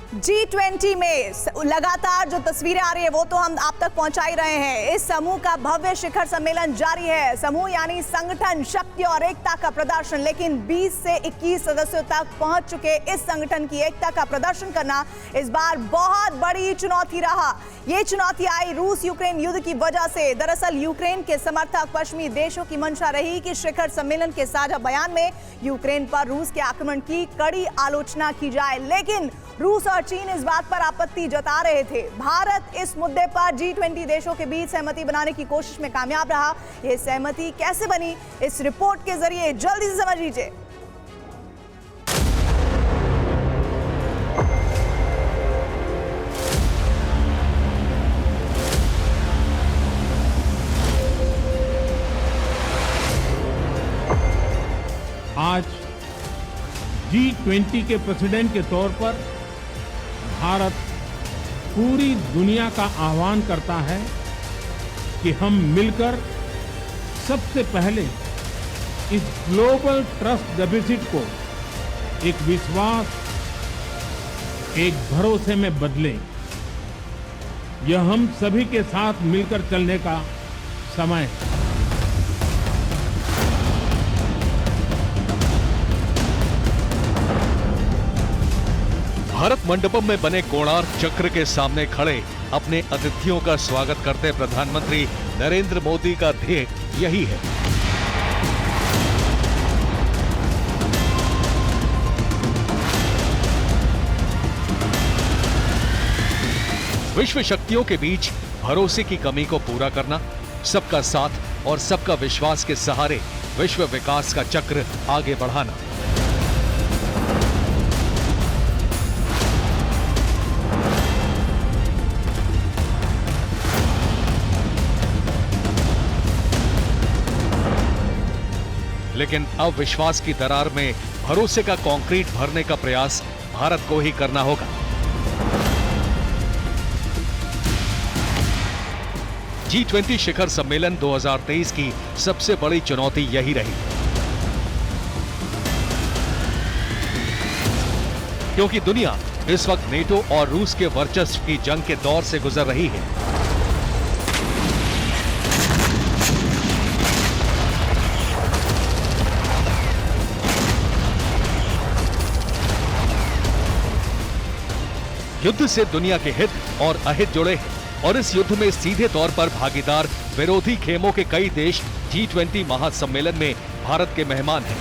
G20 में लगातार जो तस्वीरें आ रही है वो तो हम आप तक पहुंचा ही रहे हैं। इस समूह का भव्य शिखर सम्मेलन जारी है। समूह यानी संगठन, शक्ति और एकता का प्रदर्शन। लेकिन 20 से 21 सदस्यों तक पहुंच चुके इस संगठन की एकता का प्रदर्शन करना इस बार बहुत बड़ी चुनौती रहा। ये चुनौती आई रूस यूक्रेन युद्ध की वजह से। दरअसल यूक्रेन के समर्थक पश्चिमी देशों की मंशा रही कि शिखर सम्मेलन के साझा बयान में यूक्रेन पर रूस के आक्रमण की कड़ी आलोचना की जाए। लेकिन रूस और चीन इस बात पर आपत्ति जता रहे थे। भारत इस मुद्दे पर G20 देशों के बीच सहमति बनाने की कोशिश में कामयाब रहा। यह सहमति कैसे बनी, इस रिपोर्ट के जरिए जल्दी से समझ लीजिए। आज G20 के प्रेसिडेंट के तौर पर भारत पूरी दुनिया का आह्वान करता है कि हम मिलकर सबसे पहले इस ग्लोबल ट्रस्ट डेफिसिट को एक विश्वास, एक भरोसे में बदलें। यह हम सभी के साथ मिलकर चलने का समय है। भारत मंडपम में बने कोणार्क चक्र के सामने खड़े अपने अतिथियों का स्वागत करते प्रधानमंत्री नरेंद्र मोदी का ध्येय यही है। विश्व शक्तियों के बीच भरोसे की कमी को पूरा करना, सबका साथ और सबका विश्वास के सहारे विश्व विकास का चक्र आगे बढ़ाना। लेकिन अब विश्वास की दरार में भरोसे का कंक्रीट भरने का प्रयास भारत को ही करना होगा। G20 शिखर सम्मेलन 2023 की सबसे बड़ी चुनौती यही रही, क्योंकि दुनिया इस वक्त नेटो और रूस के वर्चस्व की जंग के दौर से गुजर रही है। युद्ध से दुनिया के हित और अहित जुड़े हैं और इस युद्ध में सीधे तौर पर भागीदार विरोधी खेमों के कई देश G20 महासम्मेलन में भारत के मेहमान हैं।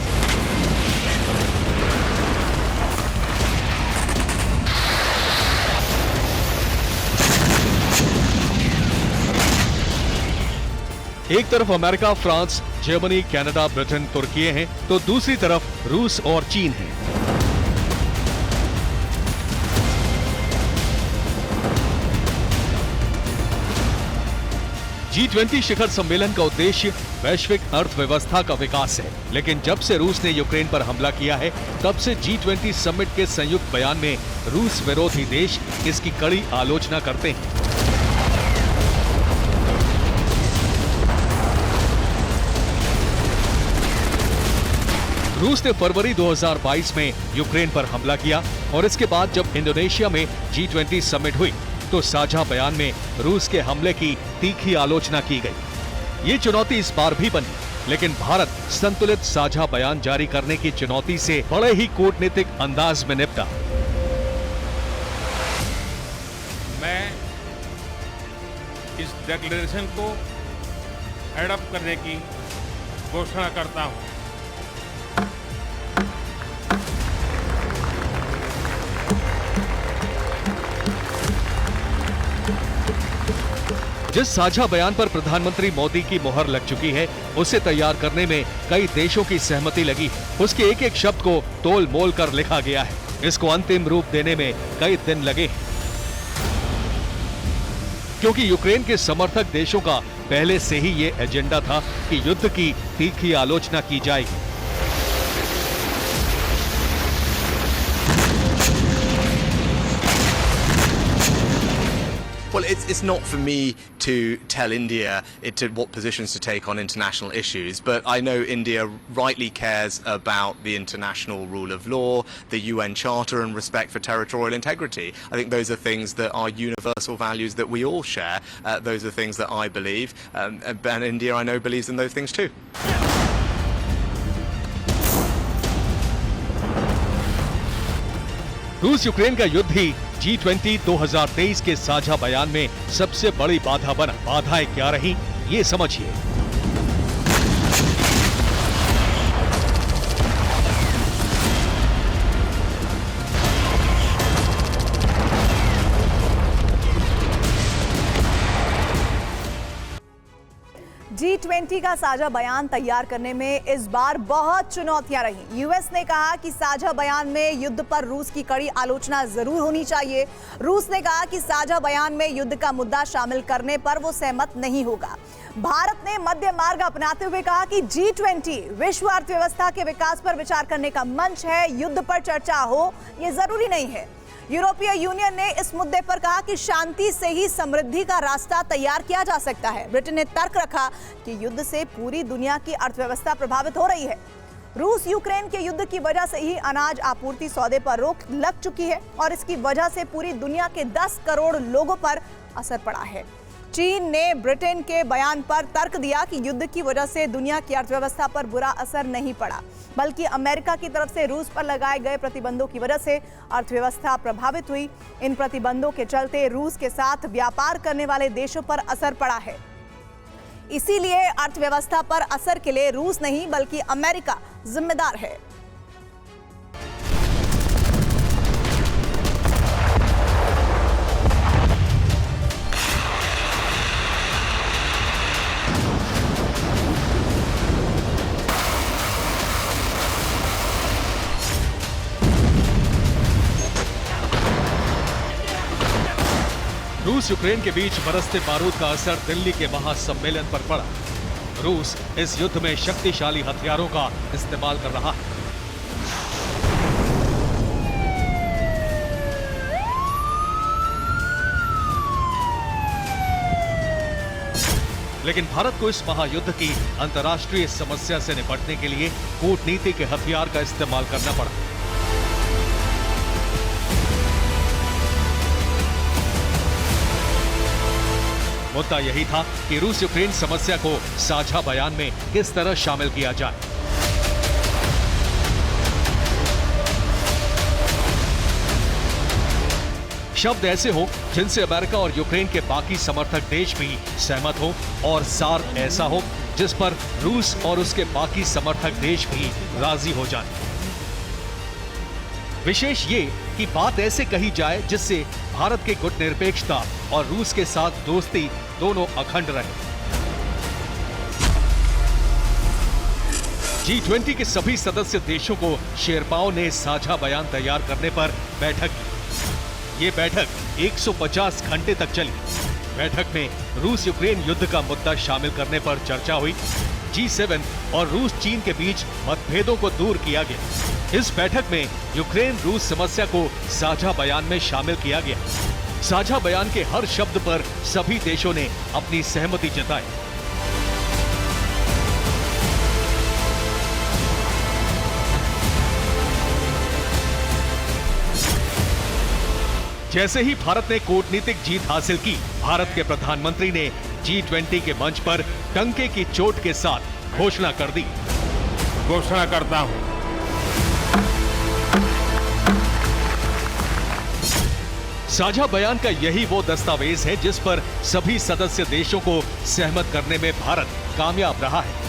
एक तरफ America, France, Germany, Canada, Britain, तुर्की हैं, तो दूसरी तरफ रूस और चीन है। G20 शिखर सम्मेलन का उद्देश्य वैश्विक अर्थव्यवस्था का विकास है, लेकिन जब से रूस ने यूक्रेन पर हमला किया है, तब से G20 समिट के संयुक्त बयान में रूस विरोधी देश इसकी कड़ी आलोचना करते हैं। रूस ने फरवरी 2022 में यूक्रेन पर हमला किया और इसके बाद जब इंडोनेशिया में G20 समिट हुई तो साझा बयान में रूस के हमले की तीखी आलोचना की गई। ये चुनौती इस बार भी बनी, लेकिन भारत संतुलित साझा बयान जारी करने की चुनौती से बड़े ही कूटनीतिक अंदाज में निपटा। मैं इस डिक्लेरेशन को एडॉप्ट करने की घोषणा करता हूं। जिस साझा बयान पर प्रधानमंत्री मोदी की मुहर लग चुकी है, उसे तैयार करने में कई देशों की सहमति लगी। उसके एक एक शब्द को तोल मोल कर लिखा गया है। इसको अंतिम रूप देने में कई दिन लगे, क्योंकि यूक्रेन के समर्थक देशों का पहले से ही ये एजेंडा था कि युद्ध की तीखी आलोचना की जाएगी। Well, it's not for me to tell India what positions to take on international issues, but I know India rightly cares about the international rule of law, the UN Charter, and respect for territorial integrity. I think those are things that are universal values that we all share. Those are things that I believe, and India, I know, believes in those things too. रूस Ukraine का युद्ध ही G20 2023 के साझा बयान में सबसे बड़ी बाधा बना। बाधाएं क्या रही, ये समझिए। G20 का साझा बयान तैयार करने में इस बार बहुत चुनौतियां रही। यूएस ने कहा कि साझा बयान में युद्ध पर रूस की कड़ी आलोचना जरूर होनी चाहिए। रूस ने कहा कि साझा बयान में युद्ध का मुद्दा शामिल करने पर वो सहमत नहीं होगा। भारत ने मध्य मार्ग अपनाते हुए कहा कि G20 विश्व अर्थव्यवस्था के विकास पर विचार करने का मंच है, युद्ध पर चर्चा हो ये जरूरी नहीं है। यूरोपीय यूनियन ने इस मुद्दे पर कहा कि शांति से ही समृद्धि का रास्ता तैयार किया जा सकता है। ब्रिटेन ने तर्क रखा कि युद्ध से पूरी दुनिया की अर्थव्यवस्था प्रभावित हो रही है। रूस यूक्रेन के युद्ध की वजह से ही अनाज आपूर्ति सौदे पर रोक लग चुकी है और इसकी वजह से पूरी दुनिया के 10 करोड़ लोगों पर असर पड़ा है। चीन ने ब्रिटेन के बयान पर तर्क दिया कि युद्ध की वजह से दुनिया की अर्थव्यवस्था पर बुरा असर नहीं पड़ा, बल्कि अमेरिका की तरफ से रूस पर लगाए गए प्रतिबंधों की वजह से अर्थव्यवस्था प्रभावित हुई। इन प्रतिबंधों के चलते रूस के साथ व्यापार करने वाले देशों पर असर पड़ा है। इसीलिए अर्थव्यवस्था पर असर के लिए रूस नहीं बल्कि अमेरिका जिम्मेदार है। रूस यूक्रेन के बीच बरसते बारूद का असर दिल्ली के महासम्मेलन पर पड़ा। रूस इस युद्ध में शक्तिशाली हथियारों का इस्तेमाल कर रहा है। लेकिन भारत को इस महायुद्ध की अंतर्राष्ट्रीय समस्या से निपटने के लिए कूटनीति के हथियार का इस्तेमाल करना पड़ा। मुद्दा यही था कि रूस यूक्रेन समस्या को साझा बयान में किस तरह शामिल किया जाए। शब्द ऐसे हो जिनसे अमेरिका और यूक्रेन के बाकी समर्थक देश भी सहमत हो और सार ऐसा हो जिस पर रूस और उसके बाकी समर्थक देश भी राजी हो जाएं। विशेष ये कि बात ऐसे कही जाए जिससे भारत के गुटनिरपेक्षता और रूस के साथ दोस्ती दोनों अखंड रहे। G20 के सभी सदस्य देशों को शेरपाओं ने साझा बयान तैयार करने पर बैठक की। ये बैठक 150 घंटे तक चली। बैठक में रूस यूक्रेन युद्ध का मुद्दा शामिल करने पर चर्चा हुई। G7 और रूस चीन के बीच मतभेदों को दूर किया गया। इस बैठक में यूक्रेन रूस समस्या को साझा बयान में शामिल किया गया। साझा बयान के हर शब्द पर सभी देशों ने अपनी सहमति जताई। जैसे ही भारत ने कूटनीतिक जीत हासिल की, भारत के प्रधानमंत्री ने G20 के मंच पर डंके की चोट के साथ घोषणा कर दी। घोषणा करता हूं, साझा बयान का यही वो दस्तावेज है जिस पर सभी सदस्य देशों को सहमत करने में भारत कामयाब रहा है।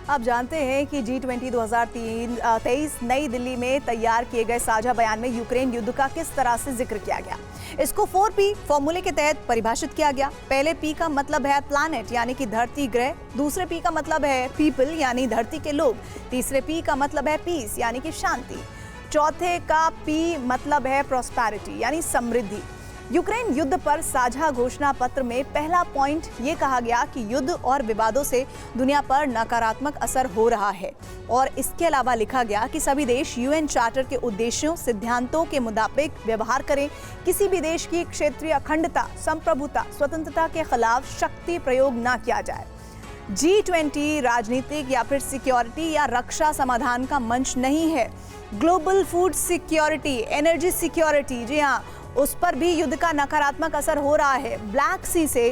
आप जानते हैं कि G20 2023 नई दिल्ली में तैयार किए गए साझा बयान में यूक्रेन युद्ध का किस तरह से जिक्र किया गया। इसको 4P फॉर्मूले के तहत परिभाषित किया गया। पहले P का मतलब है प्लैनेट यानी कि धरती ग्रह, दूसरे P का मतलब है पीपल यानी धरती के लोग, तीसरे P का मतलब है पीस यानी कि शांति, चौथे का P मतलब है प्रॉस्पेरिटी यानी समृद्धि। यूक्रेन युद्ध पर साझा घोषणा पत्र में पहला पॉइंट ये कहा गया कि युद्ध और विवादों से दुनिया पर नकारात्मक असर हो रहा है और इसके अलावा लिखा गया कि सभी देश यूएन चार्टर के उद्देश्यों सिद्धांतों के मुताबिक व्यवहार करें, किसी भी देश की क्षेत्रीय अखंडता, संप्रभुता, स्वतंत्रता के खिलाफ शक्ति प्रयोग न किया जाए। G20 राजनीतिक या फिर सिक्योरिटी या रक्षा समाधान का मंच नहीं है। Global food security, energy security, जी हाँ, उस पर भी युद्ध का नकारात्मक असर हो रहा है। ब्लैक सी से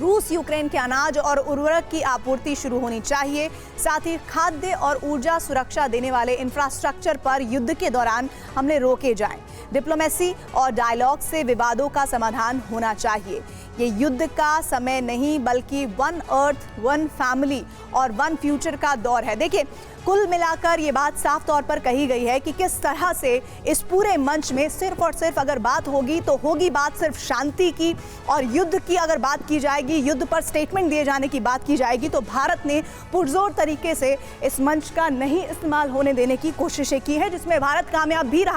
रूस यूक्रेन के अनाज और उर्वरक की आपूर्ति शुरू होनी चाहिए। साथ ही खाद्य और ऊर्जा सुरक्षा देने वाले इंफ्रास्ट्रक्चर पर युद्ध के दौरान हमले रोके जाएं। डिप्लोमेसी और डायलॉग से विवादों का समाधान होना चाहिए। ये युद्ध का समय नहीं बल्कि वन अर्थ, वन फैमिली और वन फ्यूचर का दौर है। देखिए, कुल मिलाकर ये बात साफ तौर पर कही गई है कि किस तरह से इस पूरे मंच में सिर्फ और सिर्फ अगर बात होगी तो होगी बात सिर्फ शांति की, और युद्ध की अगर बात की जाएगी, युद्ध पर स्टेटमेंट दिए जाने की बात की जाएगी तो भारत ने पुरजोर तरीके से इस मंच का नहीं इस्तेमाल होने देने की कोशिशें की है, जिसमें भारत कामयाब भी रहा।